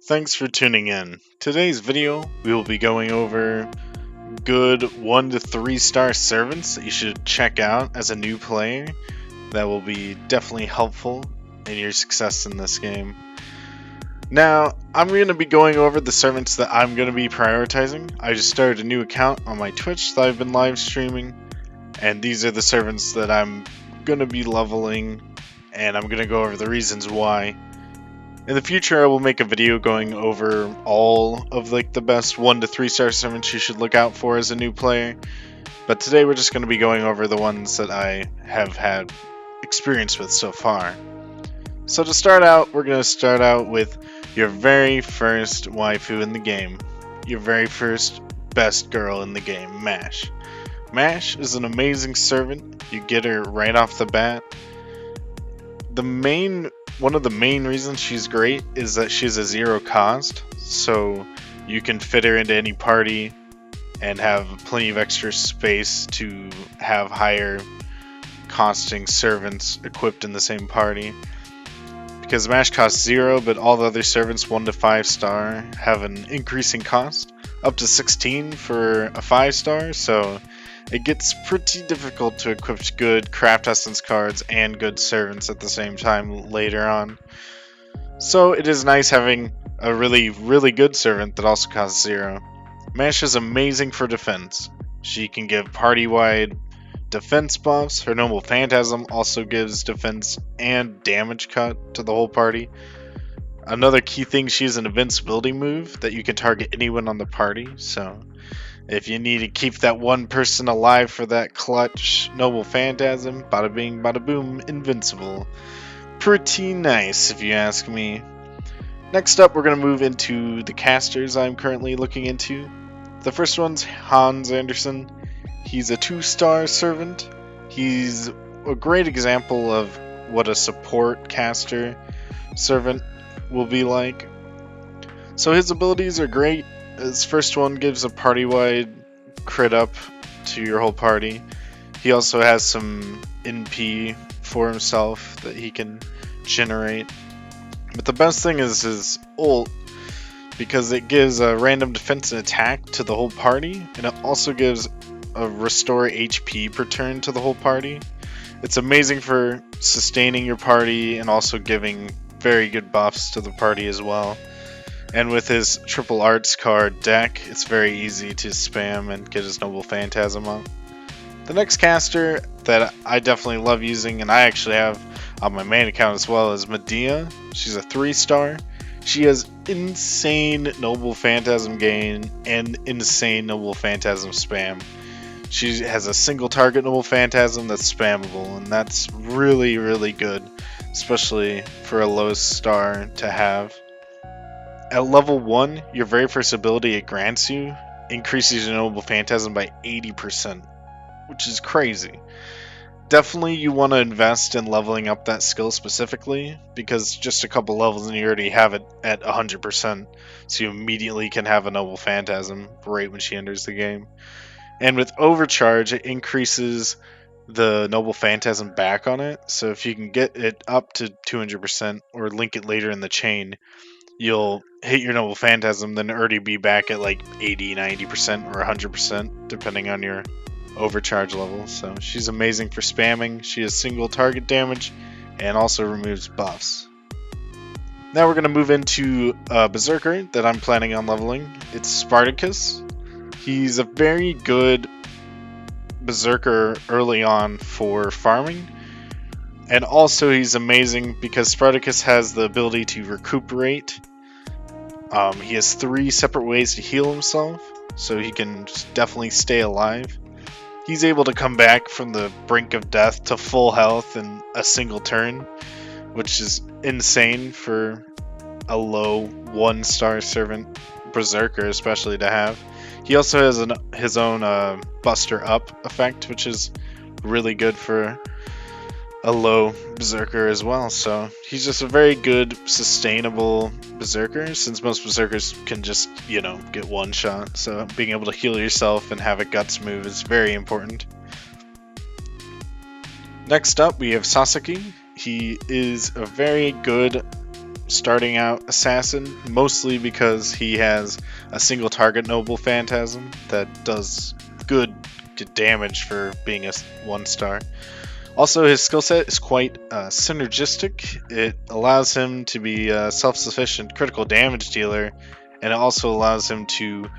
Thanks for tuning in. Today's video, we will be going over good 1 to 3 star servants that you should check out as a new player that will be definitely helpful in your success in this game. Now, I'm going to be going over the servants that I'm going to be prioritizing. I just started a new account on my Twitch that I've been live streaming, and these are the servants that I'm going to be leveling, and I'm going to go over the reasons why. In the future, I will make a video going over all of the best 1 to 3 star servants you should look out for as a new player. But today we're just going to be going over the ones that I have had experience with so far. So to start out, we're going to start out with your very first waifu in the game. Your very first best girl in the game, Mash. Mash is an amazing servant. You get her right off the bat. One of the main reasons she's great is that she's a zero cost, so you can fit her into any party and have plenty of extra space to have higher costing servants equipped in the same party. Because Mash costs 0, but all the other servants 1 to 5 star have an increasing cost, up to 16 for a 5 star, so it gets pretty difficult to equip good craft essence cards and good servants at the same time later on. So it is nice having a really good servant that also costs 0. Mash is amazing for defense. She can give party-wide defense buffs. Her Noble Phantasm also gives defense and damage cut to the whole party. Another key thing, she has an invincibility move that you can target anyone on the party, so if you need to keep that one person alive for that clutch Noble Phantasm, bada bing, bada boom, invincible. Pretty nice, if you ask me. Next up, we're going to move into the casters I'm currently looking into. The first one's Hans Anderson. He's a 2-star servant. He's a great example of what a support caster servant will be like. So his abilities are great. His first one gives a party-wide crit up to your whole party. He also has some NP for himself that he can generate. But the best thing is his ult, because it gives a random defense and attack to the whole party, and it also gives a restore HP per turn to the whole party. It's amazing for sustaining your party and also giving very good buffs to the party as well. And with his triple arts card deck, it's very easy to spam and get his Noble Phantasm up. The next caster that I definitely love using, and I actually have on my main account as well, is Medea. She's a 3-star. She has insane Noble Phantasm gain and insane Noble Phantasm spam. She has a single target Noble Phantasm that's spammable, and that's really good, especially for a low star to have. At level 1, your very first ability it grants you increases your Noble Phantasm by 80%, which is crazy. Definitely you want to invest in leveling up that skill specifically, because just a couple levels and you already have it at 100%, so you immediately can have a Noble Phantasm right when she enters the game. And with Overcharge, it increases the Noble Phantasm back on it, so if you can get it up to 200% or link it later in the chain, you'll hit your Noble Phantasm, then already be back at like 80, 90% or 100% depending on your overcharge level. So she's amazing for spamming. She has single target damage and also removes buffs. Now we're going to move into Berserker that I'm planning on leveling. It's Spartacus. He's a very good Berserker early on for farming. And also he's amazing because Spartacus has the ability to recuperate. He has 3 separate ways to heal himself, so he can definitely stay alive. He's able to come back from the brink of death to full health in a single turn, which is insane for a low 1-star servant Berserker especially to have. He also has his own Buster Up effect, which is really good for a low Berserker as well. So he's just a very good sustainable Berserker, since most Berserkers can just, get one shot. So being able to heal yourself and have a guts move is very important. Next up we have Sasaki. He is a very good starting out assassin, mostly because he has a single target noble phantasm that does good damage for being a 1-star. Also, his skill set is quite synergistic. It allows him to be a self-sufficient critical damage dealer, and it also allows him to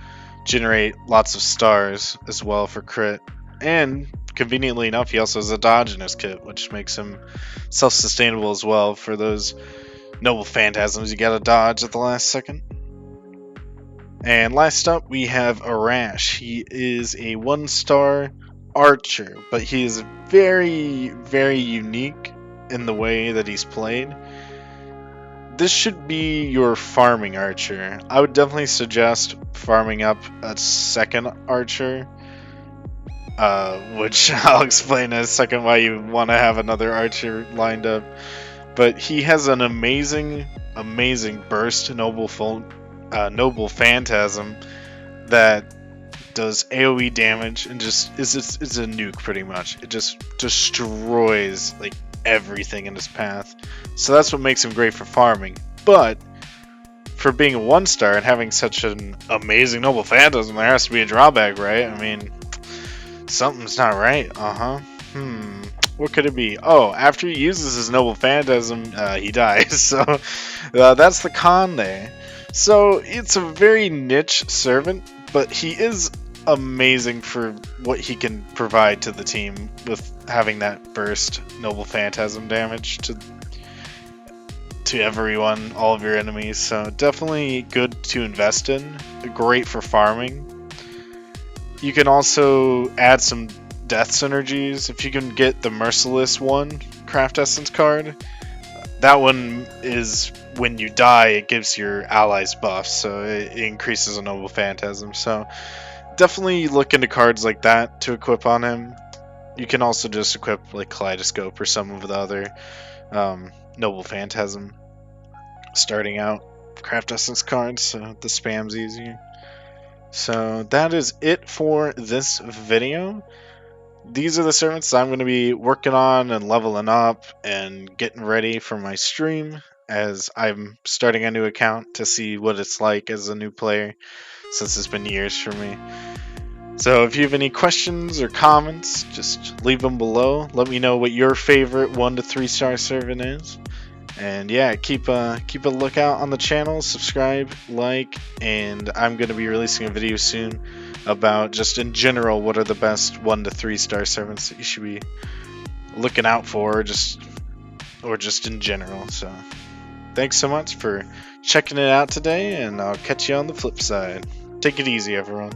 generate lots of stars as well for crit. And conveniently enough, he also has a dodge in his kit, which makes him self-sustainable as well. For those noble phantasms, you gotta dodge at the last second. And last up, we have Arash. He is a 1-star archer, but he is very, very unique in the way that he's played. This should be your farming archer. I would definitely suggest farming up a second archer, which I'll explain in a second why you want to have another archer lined up. But he has an amazing burst noble phantasm that does AoE damage and just is a nuke pretty much. It just destroys like everything in his path. So that's what makes him great for farming. But for being a 1-star and having such an amazing noble phantasm, there has to be a drawback, right? I mean, something's not right. What could it be? Oh, after he uses his noble phantasm, he dies. So that's the con there. So it's a very niche servant, but he is amazing for what he can provide to the team with having that burst noble phantasm damage to everyone, all of your enemies. So definitely good to invest in. Great for farming. You can also add some death synergies if you can get the Merciless one craft essence card. That one is when you die, it gives your allies buffs, so it increases a noble phantasm. So definitely look into cards like that to equip on him. You can also just equip like Kaleidoscope or some of the other noble phantasm starting out craft essence cards, so the spam's easier. So that is it for this video. These are the servants I'm going to be working on and leveling up and getting ready for my stream, as I'm starting a new account to see what it's like as a new player, since it's been years for me. So if you have any questions or comments, just leave them below. Let me know what your favorite 1 to 3-star servant is. And yeah, keep a lookout on the channel, subscribe, like, and I'm going to be releasing a video soon about just in general what are the best 1 to 3-star servants that you should be looking out for, or just in general. So thanks so much for checking it out today, and I'll catch you on the flip side. Take it easy, everyone.